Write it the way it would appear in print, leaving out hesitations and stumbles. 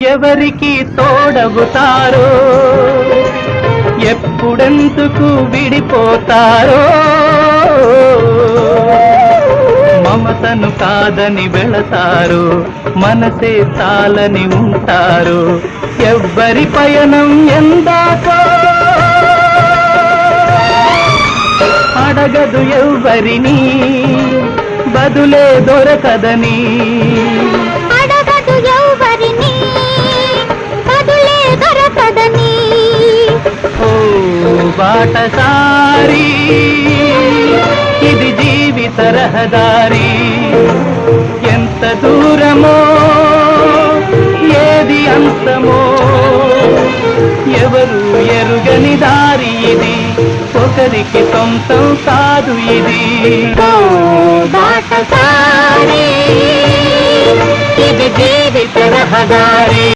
ఎవరికి తోడవుతారో ఎప్పుడెందుకు విడిపోతారో మమతను కాదని వెళతారు మనసే చాలని ఉంటారు ఎవ్వరి పయనం ఎందాకో అడగదు ఎవ్వరిని బదులే దొరకదని బాటసారి ఇది జీవిత రహదారి ఎంత దూరమో ఏది అంతమో ఎవరు ఎరుగని దారి ఇది ఒకరికి సొంతం కాదు ఇది బాటసారి ఇది జీవిత రహదారి